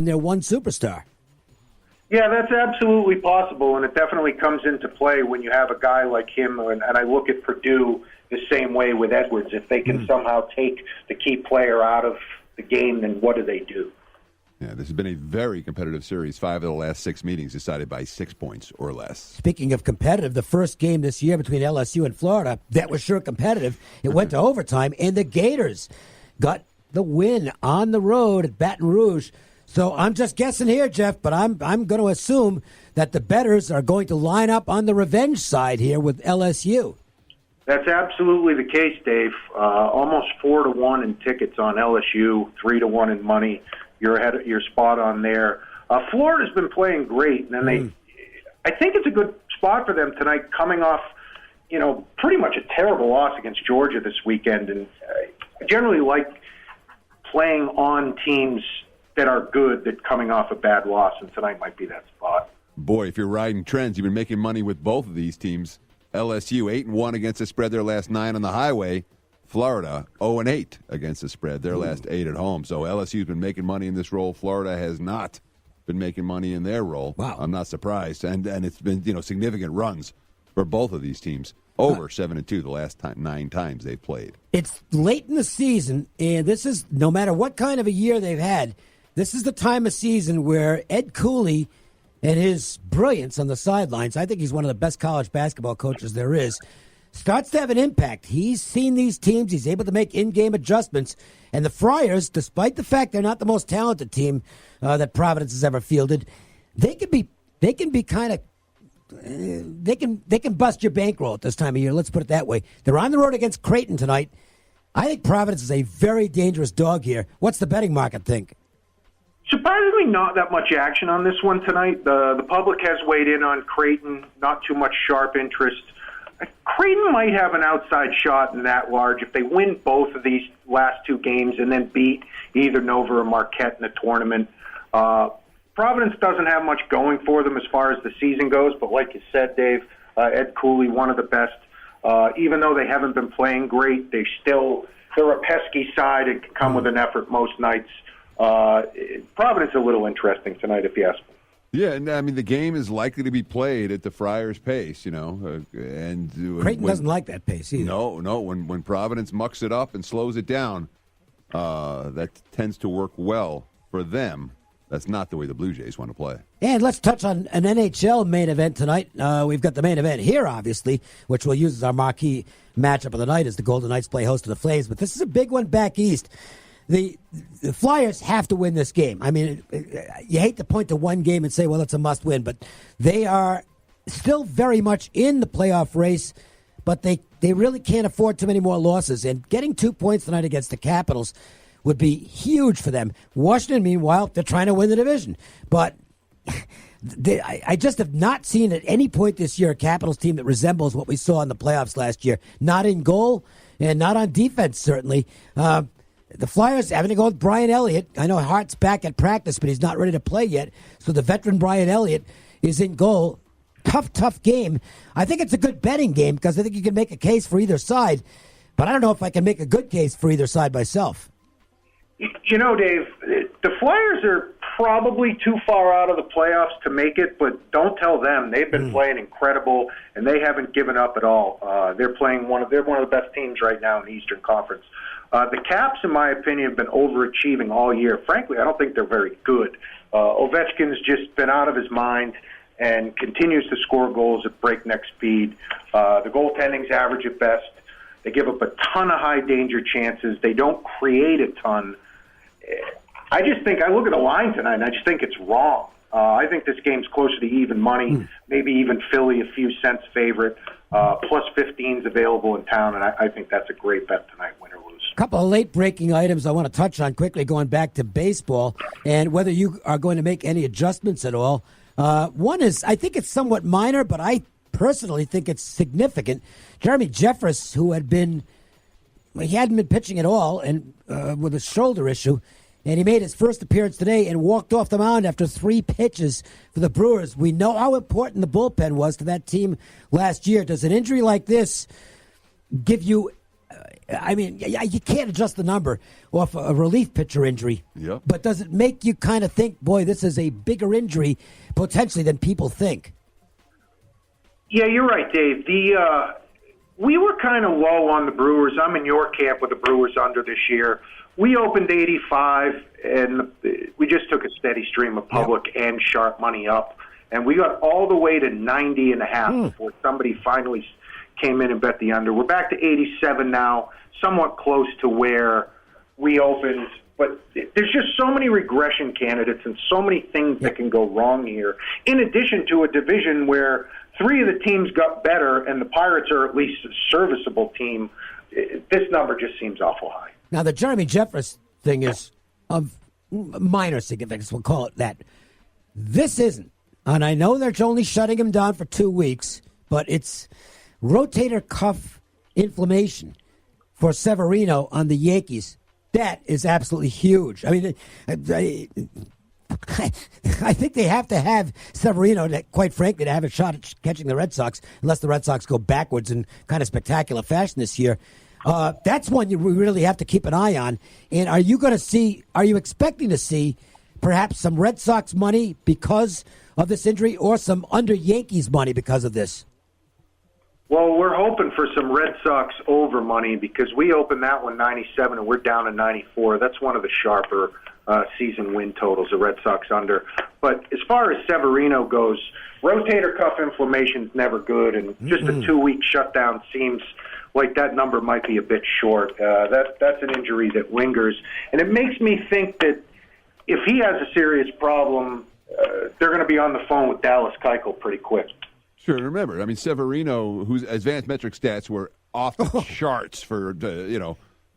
their one superstar. Yeah, that's absolutely possible, and it definitely comes into play when you have a guy like him, and I look at Purdue the same way with Edwards. If they can somehow take the key player out of the game, then what do they do? Yeah, this has been a very competitive series. 5 of the last 6 meetings decided by 6 points or less. Speaking of competitive, the first game this year between LSU and Florida, that was sure competitive. It went to overtime, and the Gators got the win on the road at Baton Rouge. So I'm just guessing here, Jeff, but I'm going to assume that the bettors are going to line up on the revenge side here with LSU. That's absolutely the case, Dave. Almost 4-1 in tickets on LSU, 3-1 in money. You're ahead. You're spot on there. Florida's been playing great, and I think it's a good spot for them tonight, coming off, pretty much a terrible loss against Georgia this weekend. And I generally like playing on teams that are good that coming off a bad loss, and tonight might be that spot. Boy, if you're riding trends, you've been making money with both of these teams. LSU 8-1 against the spread their last 9 on the highway. Florida 0-8 against the spread their last 8 at home. So LSU's been making money in this role. Florida has not been making money in their role. Wow. I'm not surprised. And it's been significant runs for both of these teams. Over 7-2 the last 9 times they've played. It's late in the season, and this is, no matter what kind of a year they've had, this is the time of season where Ed Cooley and his brilliance on the sidelines, I think he's one of the best college basketball coaches there is, starts to have an impact. He's seen these teams. He's able to make in-game adjustments. And the Friars, despite the fact they're not the most talented team that Providence has ever fielded, they can bust your bankroll at this time of year. Let's put it that way. They're on the road against Creighton tonight. I think Providence is a very dangerous dog here. What's the betting market think? Surprisingly, not that much action on this one tonight. The public has weighed in on Creighton, not too much sharp interest. Creighton might have an outside shot in that large if they win both of these last 2 games and then beat either Nova or Marquette in the tournament. Providence doesn't have much going for them as far as the season goes, but like you said, Dave, Ed Cooley, one of the best. Even though they haven't been playing great, they're a pesky side and can come with an effort most nights. Providence a little interesting tonight, if you ask me. Yeah, and I mean the game is likely to be played at the Friars' pace, and Creighton doesn't like that pace either. No. When Providence mucks it up and slows it down, that tends to work well for them. That's not the way the Blue Jays want to play. And let's touch on an NHL main event tonight. We've got the main event here, obviously, which we'll use as our marquee matchup of the night as the Golden Knights play host to the Flames. But this is a big one back east. The Flyers have to win this game. I mean, you hate to point to one game and say, well, it's a must-win, but they are still very much in the playoff race, but they really can't afford too many more losses. And getting 2 points tonight against the Capitals would be huge for them. Washington, meanwhile, they're trying to win the division. But I just have not seen at any point this year a Capitals team that resembles what we saw in the playoffs last year. Not in goal and not on defense, certainly. The Flyers having to go with Brian Elliott. I know Hart's back at practice, but he's not ready to play yet. So the veteran Brian Elliott is in goal. Tough game. I think it's a good betting game because I think you can make a case for either side. But I don't know if I can make a good case for either side myself. Dave, the Flyers are probably too far out of the playoffs to make it, but don't tell them. They've been playing incredible, and they haven't given up at all. They're one of the best teams right now in the Eastern Conference. The Caps, in my opinion, have been overachieving all year. Frankly, I don't think they're very good. Ovechkin's just been out of his mind and continues to score goals at breakneck speed. The goaltending's average at best. They give up a ton of high-danger chances. They don't create a ton. I look at the line tonight, and I just think it's wrong. I think this game's closer to even money, maybe even Philly, a few cents favorite. Plus 15's available in town, and I think that's a great bet tonight, win or lose. A couple of late-breaking items I want to touch on quickly, going back to baseball, and whether you are going to make any adjustments at all. One is, I think it's somewhat minor, but I personally think it's significant. Jeremy Jeffress, who hadn't been pitching at all, and with a shoulder issue, and he made his first appearance today and walked off the mound after 3 pitches for the Brewers. We know how important the bullpen was to that team last year. Does an injury like this give you I mean, you can't adjust the number off a relief pitcher injury. Yep. But does it make you kind of think, boy, this is a bigger injury potentially than people think? Yeah, you're right, Dave. We were kind of low on the Brewers. I'm in your camp with the Brewers under this year. We opened 85, and we just took a steady stream of public and sharp money up. And we got all the way to 90.5 before somebody finally came in and bet the under. We're back to 87 now, somewhat close to where we opened. But there's just so many regression candidates and so many things that can go wrong here, in addition to a division where 3 of the teams got better and the Pirates are at least a serviceable team. This number just seems awful high. Now, the Jeremy Jeffress thing is of minor significance, we'll call it that. This isn't. And I know they're only shutting him down for 2 weeks, but it's rotator cuff inflammation for Severino on the Yankees. That is absolutely huge. I mean, I think they have to have Severino, quite frankly, to have a shot at catching the Red Sox, unless the Red Sox go backwards in kind of spectacular fashion this year. That's one we really have to keep an eye on. And are you expecting to see perhaps some Red Sox money because of this injury or some under Yankees money because of this? Well, we're hoping for some Red Sox over money because we opened that one 97 and we're down to 94. That's one of the sharper season win totals, the Red Sox under. But as far as Severino goes, rotator cuff inflammation is never good, and just a 2-week shutdown seems like that number might be a bit short. That's an injury that lingers. And it makes me think that if he has a serious problem, they're going to be on the phone with Dallas Keuchel pretty quick. Sure, remember, I mean, Severino, whose advanced metric stats were off the charts for,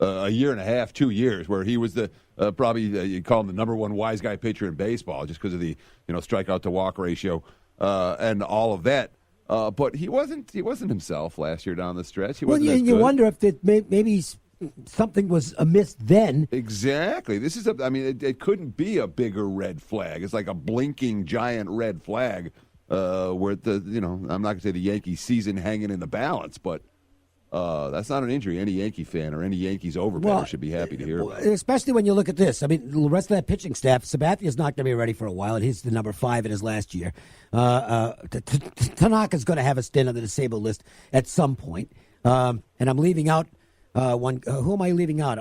a year and a half, 2 years, where he was the probably you'd call him the number one wise guy pitcher in baseball just because of the strikeout to walk ratio and all of that. But he wasn't himself last year down the stretch. You wonder if maybe something was amiss then. Exactly. This is it couldn't be a bigger red flag. It's like a blinking giant red flag where I'm not going to say the Yankees season hanging in the balance, but that's not an injury any Yankee fan or any Yankees overbetter should be happy to hear about. Especially when you look at this. I mean, the rest of that pitching staff, Sabathia's not going to be ready for a while, and he's the number 5 in his last year. Tanaka's going to have a stint on the disabled list at some point. And I'm leaving out one. Who am I leaving out?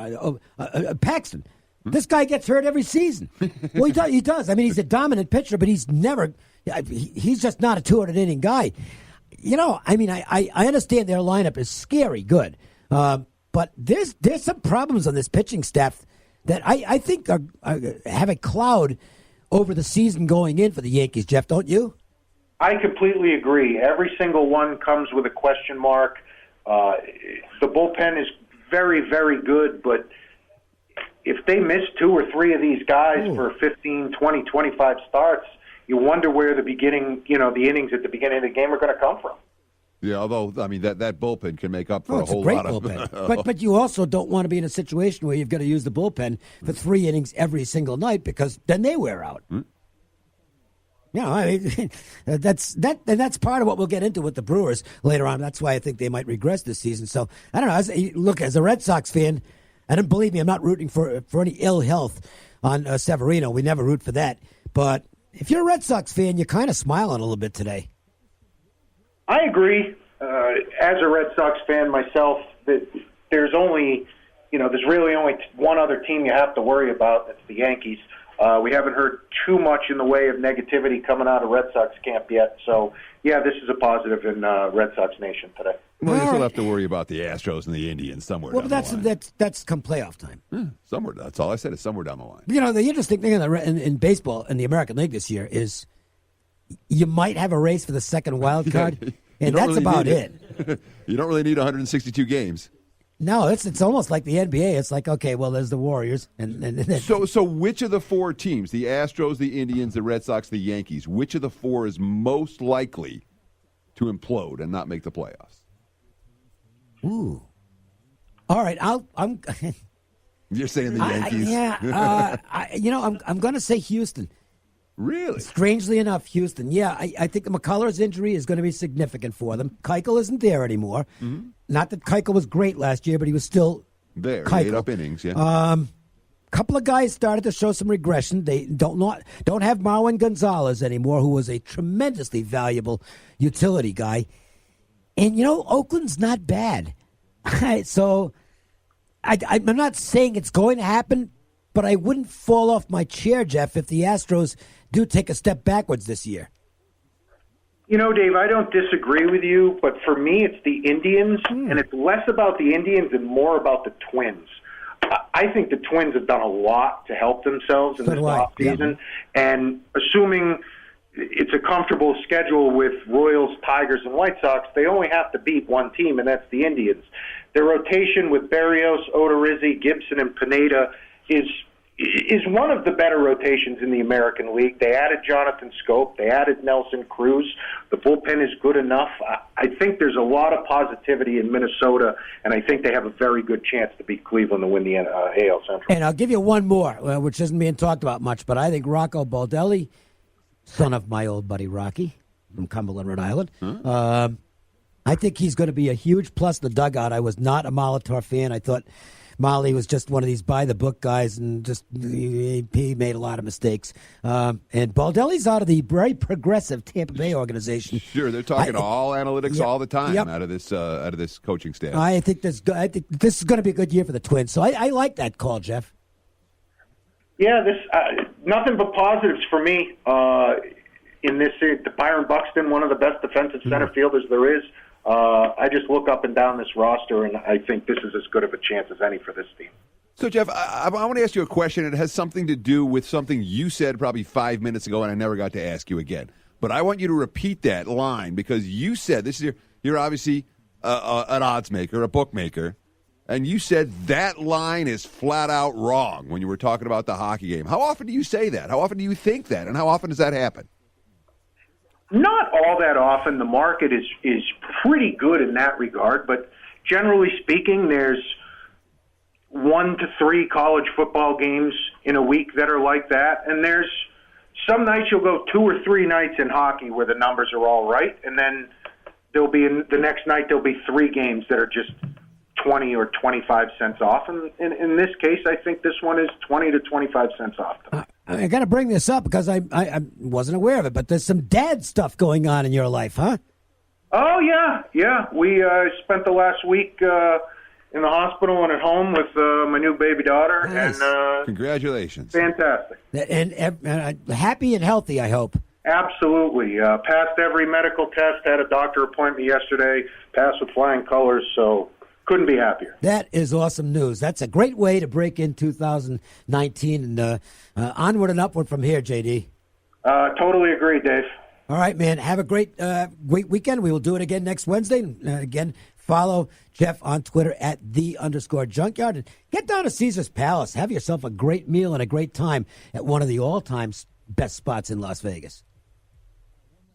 Paxton. This guy gets hurt every season. Well, he does. I mean, he's a dominant pitcher, but he's never. He's just not a 200-inning guy. I understand their lineup is scary good, but there's some problems on this pitching staff that I think have a cloud over the season going in for the Yankees. Jeff, don't you? I completely agree. Every single one comes with a question mark. The bullpen is very, very good, but if they miss 2 or 3 of these guys for 15, 20, 25 starts, you wonder where the innings at the beginning of the game are going to come from. Yeah, although, I mean, that bullpen can make up for a whole great lot of bullpen. But you also don't want to be in a situation where you've got to use the bullpen for 3 innings every single night because then they wear out. That's part of what we'll get into with the Brewers later on. That's why I think they might regress this season. So, I don't know. As a Red Sox fan, and believe me, I'm not rooting for any ill health on Severino. We never root for that. But if you're a Red Sox fan, you're kind of smiling a little bit today. I agree. As a Red Sox fan myself, that there's really only one other team you have to worry about. That's the Yankees. We haven't heard too much in the way of negativity coming out of Red Sox camp yet. So, yeah, this is a positive in Red Sox Nation today. Well, you still have to worry about the Astros and the Indians somewhere down the line. That's come playoff time. Somewhere. That's all I said is somewhere down the line. The interesting thing in baseball in the American League this year is you might have a race for the second wild card, and that's really about it. You don't really need 162 games. No, it's almost like the NBA. It's like, okay, well, there's the Warriors. So which of the 4 teams, the Astros, the Indians, the Red Sox, the Yankees, which of the 4 is most likely to implode and not make the playoffs? Ooh. All right, I'm You're saying the Yankees? I'm going to say Houston. Really? Strangely enough, Houston. Yeah, I think the McCullers injury is going to be significant for them. Keuchel isn't there anymore. Mm-hmm. Not that Keuchel was great last year, but he was still there. Keuchel. 8 up innings, yeah. Couple of guys started to show some regression. They don't have Marwin Gonzalez anymore, who was a tremendously valuable utility guy. And, Oakland's not bad. So I'm not saying it's going to happen, but I wouldn't fall off my chair, Jeff, if the Astros do take a step backwards this year. Dave, I don't disagree with you, but for me it's the Indians, and it's less about the Indians and more about the Twins. I think the Twins have done a lot to help themselves in this offseason, and assuming it's a comfortable schedule with Royals, Tigers, and White Sox, they only have to beat one team, and that's the Indians. Their rotation with Berrios, Odorizzi, Gibson, and Pineda is one of the better rotations in the American League. They added Jonathan Scope. They added Nelson Cruz. The bullpen is good enough. I think there's a lot of positivity in Minnesota, and I think they have a very good chance to beat Cleveland to win the AL Central. And I'll give you one more, which isn't being talked about much, but I think Rocco Baldelli, son of my old buddy Rocky from Cumberland, Rhode Island, I think he's going to be a huge plus in the dugout. I was not a Molitor fan. I thought Molly was just one of these by-the-book guys, and just he made a lot of mistakes. And Baldelli's out of the very progressive Tampa Bay organization. Sure, they're talking all analytics all the time out of this coaching staff. I think this is going to be a good year for the Twins. So I like that call, Jeff. Yeah, this nothing but positives for me in this. Byron Buxton, one of the best defensive center fielders there is. I just look up and down this roster, and I think this is as good of a chance as any for this team. So, Jeff, I want to ask you a question. It has something to do with something you said probably 5 minutes ago, and I never got to ask you again. But I want you to repeat that line, because you said, you're obviously an odds maker, a bookmaker, and you said that line is flat out wrong when you were talking about the hockey game. How often do you say that? How often do you think that? And how often does that happen? Not all that often. The market is pretty good in that regard, but generally speaking, there's 1 to 3 college football games in a week that are like that, and there's some nights you'll go 2 or 3 nights in hockey where the numbers are all right, and then the next night there'll be 3 games that are just 20 or 25 cents off. And in this case, I think this one is 20 to 25 cents off. I got to bring this up because I wasn't aware of it, but there's some dad stuff going on in your life, huh? Oh, yeah. We spent the last week in the hospital and at home with my new baby daughter. Nice. And congratulations. Fantastic. And happy and healthy, I hope. Absolutely. Passed every medical test, had a doctor appointment yesterday, passed with flying colors, so couldn't be happier. That is awesome news. That's a great way to break in 2019 and onward and upward from here, JD. Totally agree, Dave. All right, man. Have a great weekend. We will do it again next Wednesday. Again, follow Jeff on Twitter at @the_junkyard. And get down to Caesar's Palace. Have yourself a great meal and a great time at one of the all-time best spots in Las Vegas.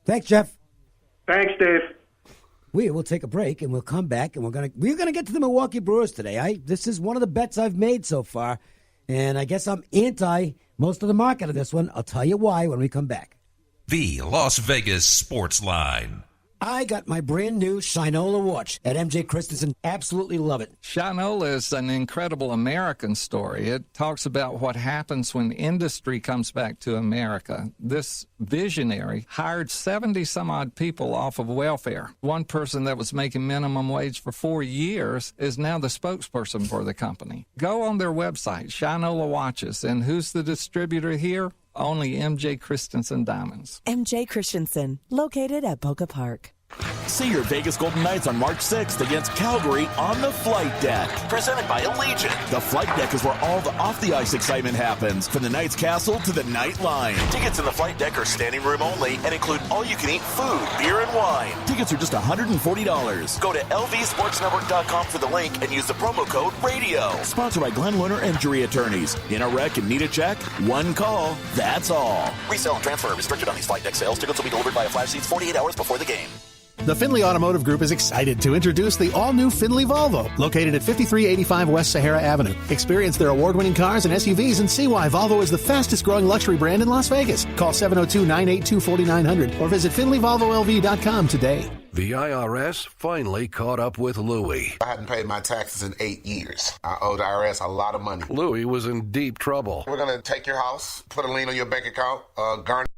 Thanks, Jeff. Thanks, Dave. We will take a break, and we'll come back, and we're gonna get to the Milwaukee Brewers today. This is one of the bets I've made so far, and I guess I'm anti most of the market of this one. I'll tell you why when we come back. The Las Vegas Sportsline. I got my brand new Shinola watch at MJ Christensen. Absolutely love it. Shinola is an incredible American story. It talks about what happens when industry comes back to America. This visionary hired 70-some-odd people off of welfare. One person that was making minimum wage for 4 years is now the spokesperson for the company. Go on their website, Shinola Watches, and who's the distributor here? Only MJ Christensen Diamonds. MJ Christensen, located at Boca Park. See your Vegas Golden Knights on March 6th against Calgary on the Flight Deck. Presented by Allegiant. The Flight Deck is where all the off-the-ice excitement happens, from the Knights Castle to the Night Line. Tickets in the Flight Deck are standing room only and include all-you-can-eat food, beer, and wine. Tickets are just $140. Go to lvsportsnetwork.com for the link and use the promo code RADIO. Sponsored by Glenn Lerner Injury Attorneys. In a wreck and need a check? One call. That's all. Resale and transfer are restricted on these Flight Deck sales. Tickets will be delivered by a flash seats 48 hours before the game. The Findlay Automotive Group is excited to introduce the all-new Findlay Volvo, located at 5385 West Sahara Avenue. Experience their award-winning cars and SUVs and see why Volvo is the fastest-growing luxury brand in Las Vegas. Call 702-982-4900 or visit FindlayVolvoLV.com today. The IRS finally caught up with Louie. I hadn't paid my taxes in 8 years. I owed the IRS a lot of money. Louie was in deep trouble. We're going to take your house, put a lien on your bank account, garnish